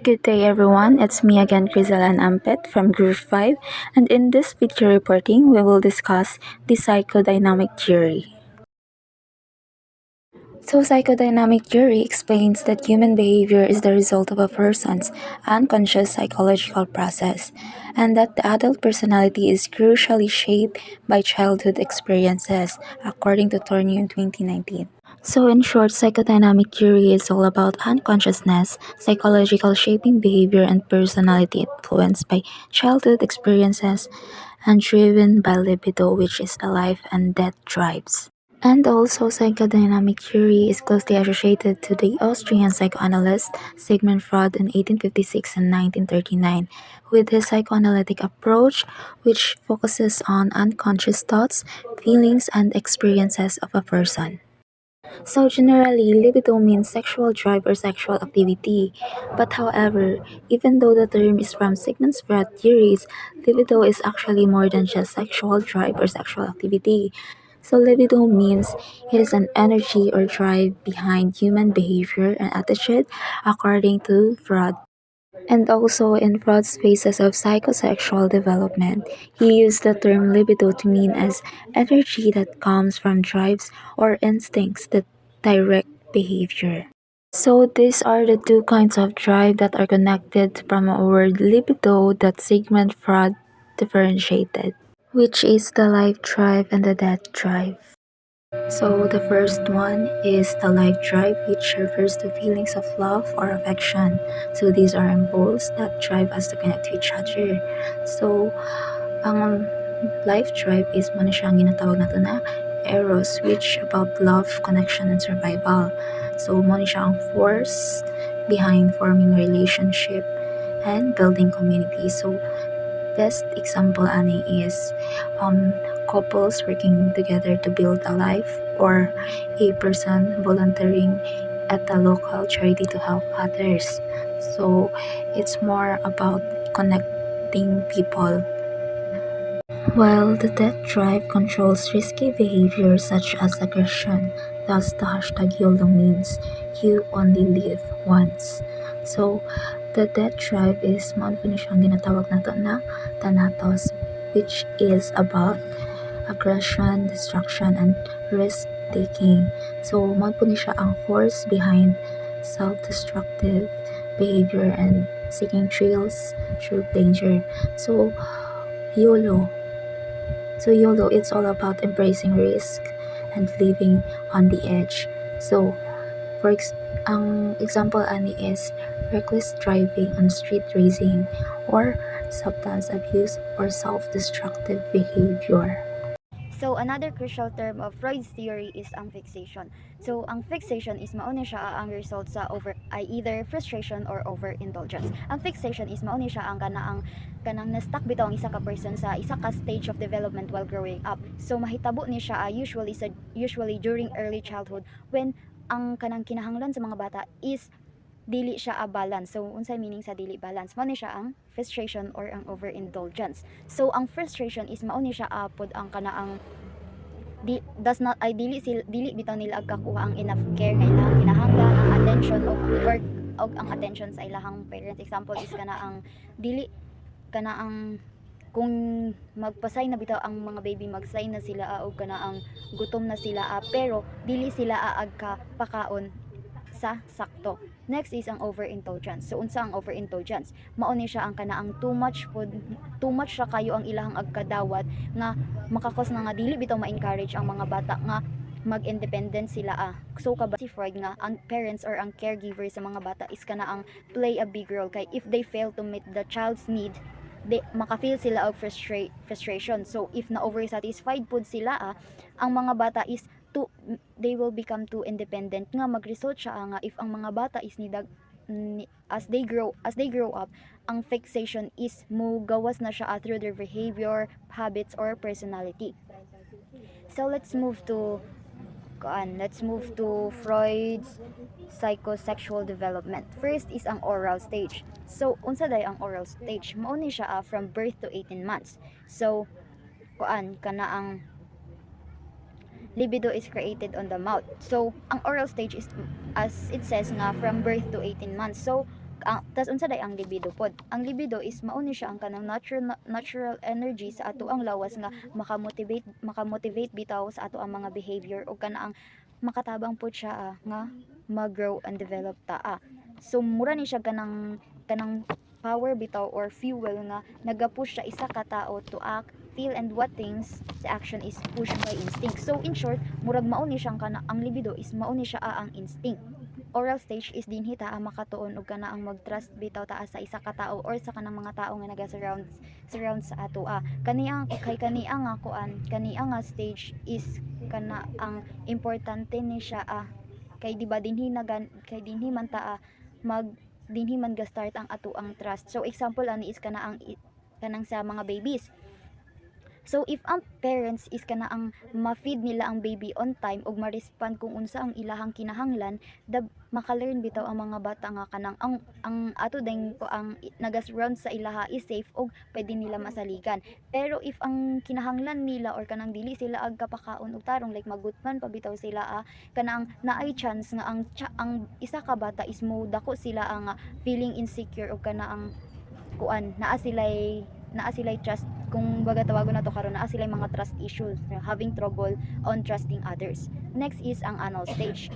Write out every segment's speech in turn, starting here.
Good day everyone, it's me again Crisalan Ampet from Group 5, and in this video reporting we will discuss the psychodynamic theory. So psychodynamic theory explains that human behavior is the result of a person's unconscious psychological process, and that the adult personality is crucially shaped by childhood experiences, according to Tornio in 2019. So in short, psychodynamic theory is all about unconsciousness, psychological shaping behavior and personality influenced by childhood experiences and driven by libido, which is the life and death drives. And also, psychodynamic theory is closely associated to the Austrian psychoanalyst Sigmund Freud in 1856 and 1939, with his psychoanalytic approach, which focuses on unconscious thoughts, feelings, and experiences of a person. So generally, libido means sexual drive or sexual activity. But however, even though the term is from Sigmund Freud theories, libido is actually more than just sexual drive or sexual activity. So libido means it is an energy or drive behind human behavior and attitude, according to Freud. And also in Freud's phases of psychosexual development, he used the term libido to mean as energy that comes from drives or instincts that direct behavior. So these are the two kinds of drive that are connected from a word libido that Sigmund Freud differentiated, which is the life drive and the death drive. So the first one is the life drive, which refers to feelings of love or affection. So these are impulses that drive us to connect to each other. So ang life drive is mo na siyang ginatawag nato na eros, which about love, connection, and survival. So mo na siya ang force behind forming relationship and building community. So best example ani is couples working together to build a life, or a person volunteering at a local charity to help others. So it's more about connecting people. While the death drive controls risky behavior such as aggression, thus the hashtag YOLO means you only live once. So, the death drive is mo po siyang ginatawag nato na thanatos, which is about aggression, destruction, and risk-taking. So, mo po siya ang force behind self-destructive behavior and seeking thrills through danger. So, YOLO YOLO, it's all about embracing risk and living on the edge. So, ang example ani is reckless driving on street racing, or substance abuse or self-destructive behavior. So another crucial term of Freud's theory is ang fixation. So ang fixation is mauna siya ang result sa either frustration or overindulgence. Ang fixation is mauna siya ang kanang na-stuck bitaw ang isa ka person sa isa ka stage of development while growing up. So mahitabo ni siya usually during early childhood, when ang kanang kinahanglan sa mga bata is dili siya a balance. So unsay meaning sa dili balance? Mao ni siya ang frustration or ang overindulgence. So ang frustration is mao ni siya apod ang kanaang does not ay dili bitaw nila agkakuha ang enough care nga ilang kinahanglan, ang attention og ang attention sa ilahang parents. Example is kana ang dili kana ang kung magpasay na bitaw ang mga baby, magsay na sila og kana ang gutom na sila pero dili sila aag ka pakaon sa sakto. Next is ang overindulgence. So unsa ang overindulgence? Mao ni siya ang kanaang too much ra kayo ang ilahang agkadawat nga makakos na nga dili bitaw ma-encourage ang mga bata nga mag-independent sila. So si Freud nga ang parents or ang caregiver sa mga bata is kanaang play a big role, kay if they fail to meet the child's need, makafeel sila og frustration. So if na oversatisfied pud sila, ang mga bata is they will become too independent, nga magresult siya nga if ang mga bata is as they grow up, ang fixation is gawas na siya through their behavior, habits, or personality. So let's move to Freud's psychosexual development. First is ang oral stage. So unsa day ang oral stage? Mao ni siya from birth to 18 months. So kana ang libido is created on the mouth. So ang oral stage is, as it says nga, from birth to 18 months. So Tas unsa day ang libido pod? Ang libido is mao ni siya ang kanang natural energy sa ato ang lawas nga makamotivate bitaw sa ato ang mga behavior o kana ang makatabang pod siya nga mag-grow and develop ta. So mura ni siya kanang power bitaw or fuel nga nagapush siya isa ka tao to act, feel and what things the action is pushed by instinct. So in short, murag mao ni siyang kana ang libido is mao ni siya ang instinct. Oral stage is dinhi ta makatuon og kana ang mag-trust bitaw ta sa isa ka tao or sa kanang mga tao nga surround sa ato. Kani ang kani ang stage is kana ang importante ni siya kay di ba dinhi man ta dinhi man ga-start ang ato ang trust. So example ani is kanang sa mga babies. So if ang parents is kana ang ma-feed nila ang baby on time ug ma-respond kung unsa ang ilahang kinahanglan, maka-learn bitaw ang mga bata nga kanang ang ato ding ko ang naga-surround sa ilaha is safe ug pwede nila masaligan. Pero if ang kinahanglan nila or kanang dili sila ag kapakaon og tarong like magutman pa bitaw sila kanang naay chance nga ang isa ka bata is mo dako sila ang feeling insecure og kana ang naa sila'y trust, kung baga tawagon na to karon, naa sila'y mga trust issues, having trouble on trusting others. Next is ang anal stage.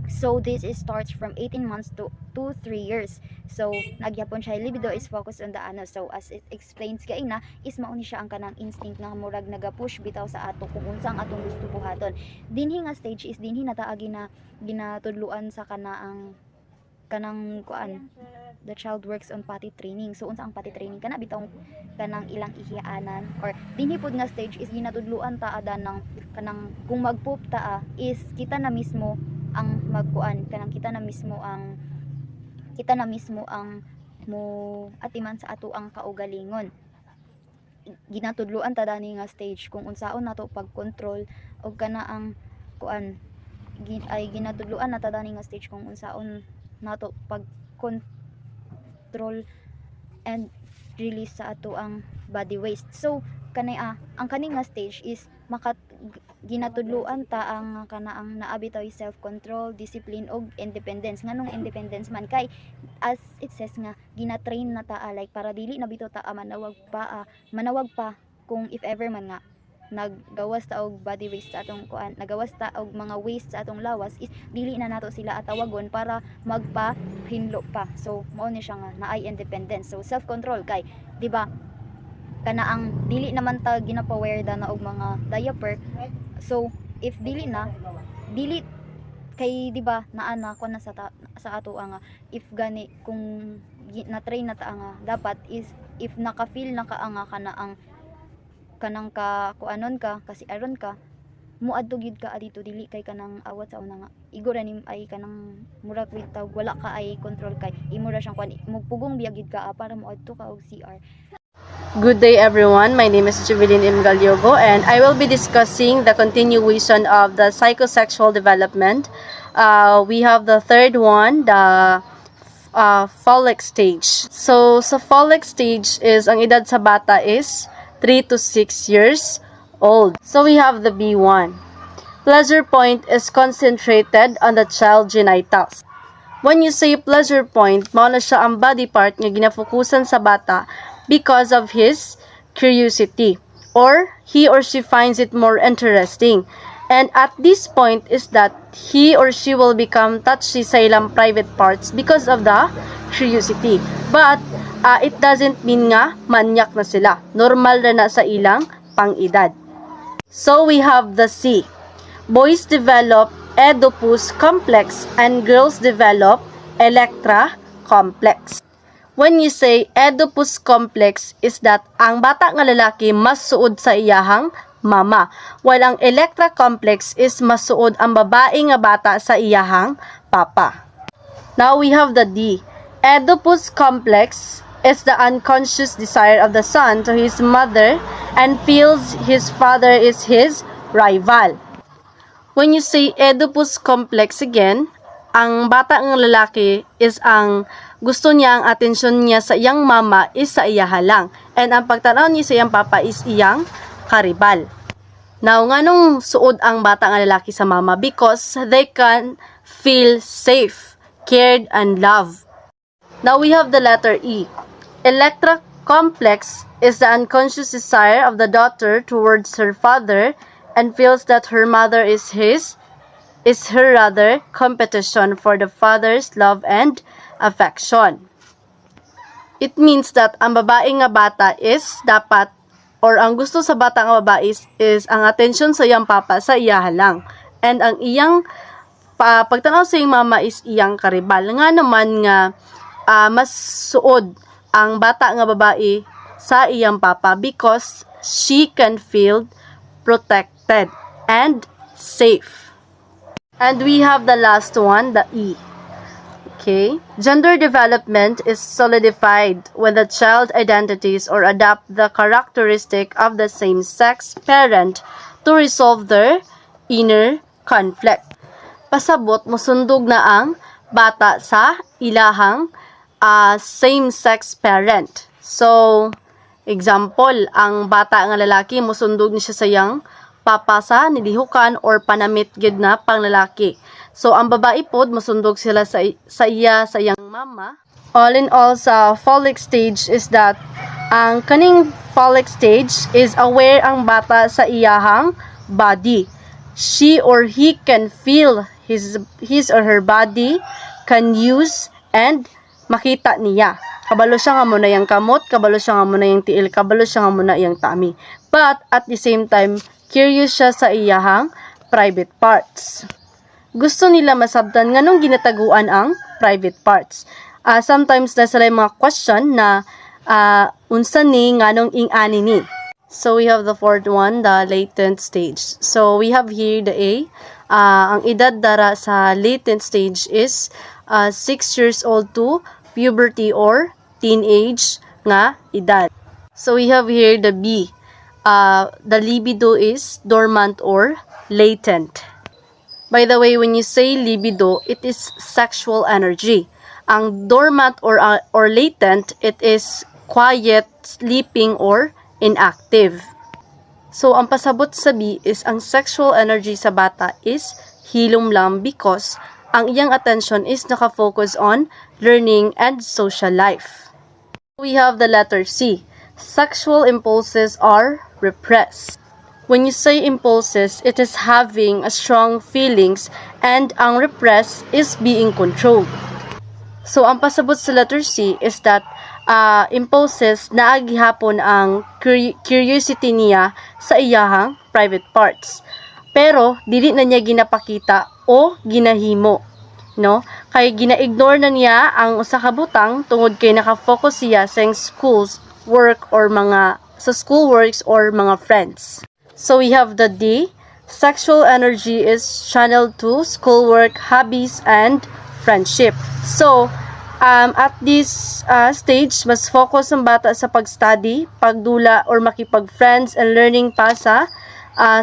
So this is starts from 18 months to 3 years. So nagyapon siya libido is focused on the ano. So as it explains kay na is mauni siya ang kanang instinct nga murag naga-push bitaw sa ato kung unsa ang atong gusto buhaton. Dinhi nga stage is dinhi na taagi na ginatudluan sa kanang the child works on potty training. So unsa ang potty training kana bitaw kanang ilang ihiyaanan or dinhi pud nga stage is ginatudluan ta ada ng kanang kung magpoop ta is kita na mismo ang kanang kita na mismo ang mo atiman sa ato ang kaugalingon. Ginatudluan ta dani nga stage kung unsaon nato pag-control og kana ang ginatudluan na ta dani nga stage kung unsaon nato pag-control and release sa ato ang body waste. So ang kani nga stage is ginatudluan ta ang kanaang naabitaw self-control, discipline og independence. Nganong independence man kay as it says nga gina-train na ta like para dili na bitaw ta manawag pa kung if ever man nga naggawas ta og body waste sa atong nagawas ta og mga waste sa atong lawas is dili na nato sila atawagon para magpahinlo pa. So mao ni siya nga naay independence. So self control kay di ba kana ang dili naman ta ginapawear na og mga diaper. So if dili kay di ba naana ko na sa ato nga if gani kung na-train na ta nga dapat is if naka-feel na ka nga kanang kuanon ka kasi aron ka muadto gyud ka adito dili kay kanang awat sa una nga igura ni ay kanang murag bitaw wala ka ay control kay imo ra siyang mugpugong biyag gyud ka para muadto ka og CR. Good day everyone, my name is Jubilin M. Galyogo and I will be discussing the continuation of the psychosexual development. We have the third one, the phallic stage. So sa phallic stage is ang edad sa bata is 3 to 6 years old. So we have the B1. Pleasure point is concentrated on the child genitals. When you say pleasure point, mao na siya ang body part nga ginafokusan sa bata because of his curiosity or he or she finds it more interesting. And at this point is that he or she will become touchy sa ilang private parts because of the curiosity. But it doesn't mean nga manyak na sila. Normal na sa ilang pang-edad. So we have the C. Boys develop Oedipus complex and girls develop Electra complex. When you say Oedipus complex is that ang bata nga lalaki mas suod sa iyahang mama, while ang Electra complex is mas suod ang babae nga bata sa iyahang papa. Now we have the D. Oedipus complex is the unconscious desire of the son to his mother and feels his father is his rival. When you say Oedipus complex again, ang bata ng lalaki is ang gusto niya, ang atensyon niya sa iyang mama is sa iyaha lang. And ang pagtanaw niya sa iyang papa is iyang karibal. Now, nganong suod ang bata ng lalaki sa mama? Because they can feel safe, cared, and loved. Now we have the letter E. Electra complex is the unconscious desire of the daughter towards her father and feels that her mother is her rather competition for the father's love and affection. It means that ang babae nga bata is dapat or ang gusto sa bata nga babae is ang attention sa iyang papa sa iya lang. And ang iyang pagtanaw sa iyang mama is iyang karibal. Nga naman nga mas suod ang bata nga babae sa iyang papa because she can feel protected and safe. And we have the last one, the E. Okay. Gender development is solidified when the child identities or adopt the characteristic of the same-sex parent to resolve their inner conflict. Pasabot, musundog na ang bata sa ilahang same-sex parent. So, example, ang bata nga lalaki, musundog ni siya sa iyang papa sa nilihukan or panamit gid na panglalaki. So, ang babae pod, musundog sila sa iyang mama. All in all, sa phallic stage is that ang kaning phallic stage is aware ang bata sa iyahang body. She or he can feel his or her body, can use, and makita niya. Kabalo siya nga muna yung kamot, kabalo siya nga muna yung tiil, kabalo siya nga muna yung tummy. But, at the same time, curious siya sa iyahang private parts. Gusto nila masabtan nganong ginataguan ang private parts. Sometimes na sila yung mga question na unsa ni nganong ing-ani ni. So, we have the fourth one, the latent stage. So, we have here the A. Ang edad dara sa latent stage is 6 years old to puberty or teenage nga edad. So, we have here the B. The libido is dormant or latent. By the way, when you say libido, it is sexual energy. Ang dormant or latent, it is quiet, sleeping, or inactive. So, ang pasabot sa B is ang sexual energy sa bata is hilom lang because ang iyang attention is nakafocus on learning and social life. We have the letter C. Sexual impulses are repressed. When you say impulses, it is having a strong feelings and ang repress is being controlled. So, ang pasabot sa letter C is that impulses na agihapon ang curiosity niya sa iyahang private parts. Pero, dili na niya ginapakita o ginahimo. No? Kay gina-ignore na niya ang usa ka butang tungod kay nakafocus siya sa schoolworks or mga friends. So, we have the D. Sexual energy is channeled to schoolwork, hobbies, and friendship. So, at this stage, mas focus ang bata sa pag-study, pagdula, or makipag-friends and learning pa sa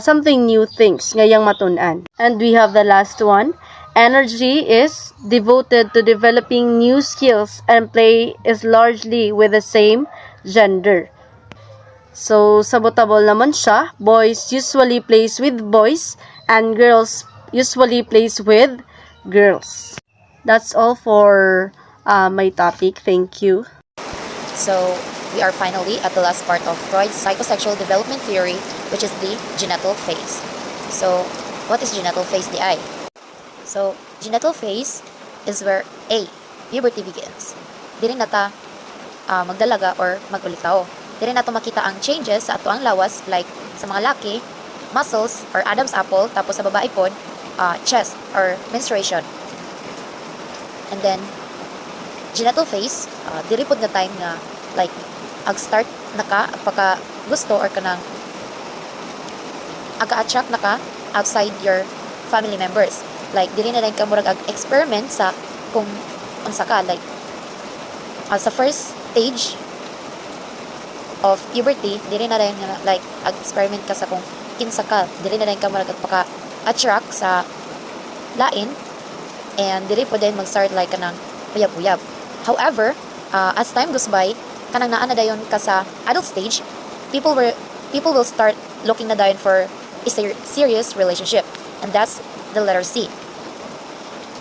something new things ngayang matunan. And we have the last one. Energy is devoted to developing new skills and play is largely with the same gender. So, sabotable naman siya. Boys usually plays with boys and girls usually plays with girls. That's all for my topic. Thank you. So, we are finally at the last part of Freud's psychosexual development theory, which is the genital phase. So, what is genital phase, di ay? So, genital phase is where A, puberty begins. Dili na ta magdalaga or magulitaw. Dili na to makita ang changes sa ato ang lawas, like sa mga laki, muscles or Adam's apple, tapos sa babae pod, chest or menstruation. And then, genital phase, dili pod na time nga like ag-start na ka pagka gusto or kanang aga-attract na ka outside your family members. Like dili na lang ka murag ag-experiment sa kung unsa ka, like sa first stage of puberty, dili na lang like ag-experiment ka sa kung kinsa ka, dili na lang ka murag attract sa lain, and dili po din mag-start like kanang uyab-uyab. However, as time goes by, kanang naa na dayon ka sa adult stage, people will start looking na dayon for a serious relationship, and that's the letter C.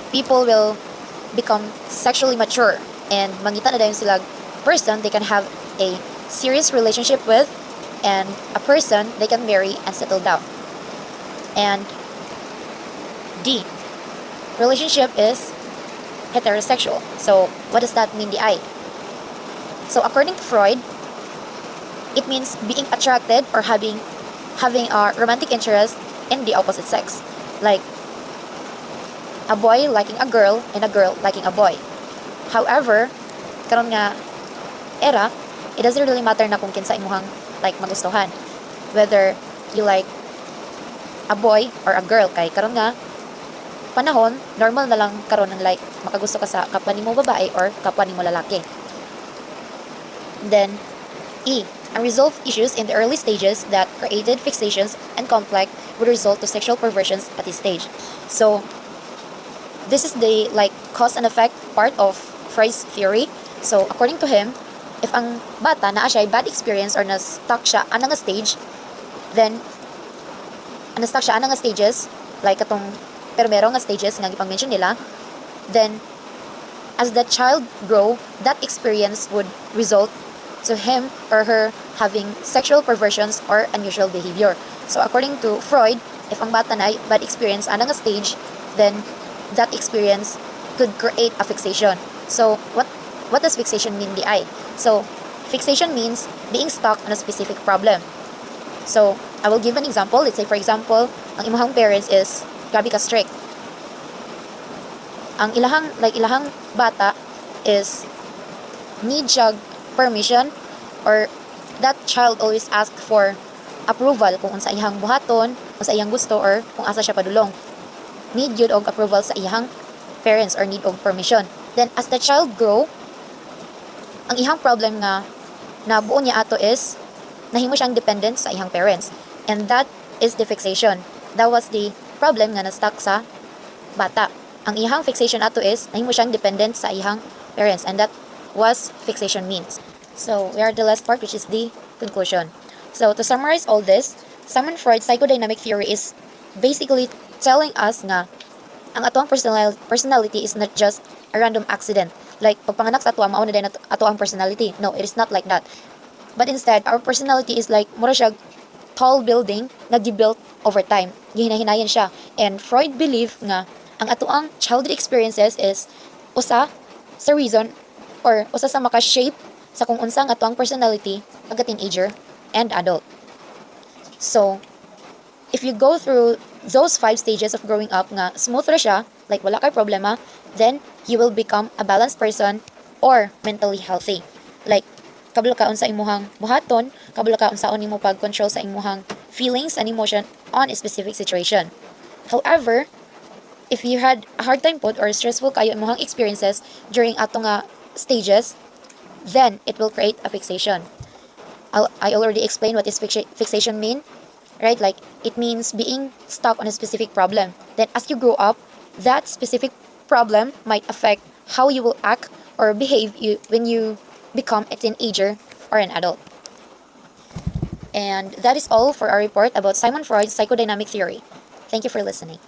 People will become sexually mature and mangita na dayon sila person they can have a serious relationship with, and a person they can marry and settle down. And D, relationship is heterosexual. So what does that mean, the I? So according to Freud, it means being attracted or having a romantic interest in the opposite sex. Like a boy liking a girl and a girl liking a boy. However, karon nga era, it doesn't really matter na kung kinsa imuhang like magustuhan. Whether you like a boy or a girl, kay karon nga panahon, normal na lang karon ng like makagusto ka sa kapwa nimo babae or kapwa nimo lalaki. Then E, unresolved issues in the early stages that created fixations and conflict would result to sexual perversions at this stage. So this is the like cause and effect part of Freud's theory. So according to him, if ang bata naa siya bad experience or na-stuck siya anang stage, then na-stuck siya anang stages, like atong permero nga stages nga gipang-mention nila, then as the child grow, that experience would result to him or her having sexual perversions or unusual behavior. So according to Freud, if ang bata na bad experience anang stage, then that experience could create a fixation. So what does fixation mean, the I? So fixation means being stuck on a specific problem. So I will give an example. Let's say for example, ang imong parents is grabe ka strict. Ang ilahang bata is need siya permission, or that child always ask for approval kung unsa iyang buhaton, unsa iyang gusto, or kung asa siya padulong. Need yun og approval sa iyang parents or need og permission. Then as the child grow, ang iyang problem nga nabuo niya ato is nahimo siyang dependent sa iyang parents, and that is the fixation. That was the problem nga na-stuck sa bata. Ang iyang fixation ato is nahimo siyang dependent sa iyang parents, and that was fixation means. So we are the last part, which is the conclusion. So to summarize all this, Sigmund Freud's psychodynamic theory is basically telling us nga ang atoang personality is not just a random accident. Like pagpanganak sa ato mao na din ato ang personality. No, it is not like that. But instead, our personality is like mura siya tall building na gi-built over time. Gihinahinayan siya. And Freud believe nga ang atoang childhood experiences is usa sa reason or usa sa maka-shape sa kung unsa nga atoang personality pagka teenager and adult. So, if you go through those 5 stages of growing up nga smooth ra siya, like wala kay problema, then you will become a balanced person or mentally healthy. Like kabalo ka unsa imuhang buhaton, kabalo ka unsaon nimo pag-control sa imuhang feelings and emotion on a specific situation. However, if you had a hard time put or stressful kayo imuhang experiences during ato nga stages, then it will create a fixation. I already explained what is fixation mean, right? Like it means being stuck on a specific problem. Then as you grow up, that specific problem might affect how you will act or behave when you become a teenager or an adult. And that is all for our report about Sigmund Freud's psychodynamic theory. Thank you for listening.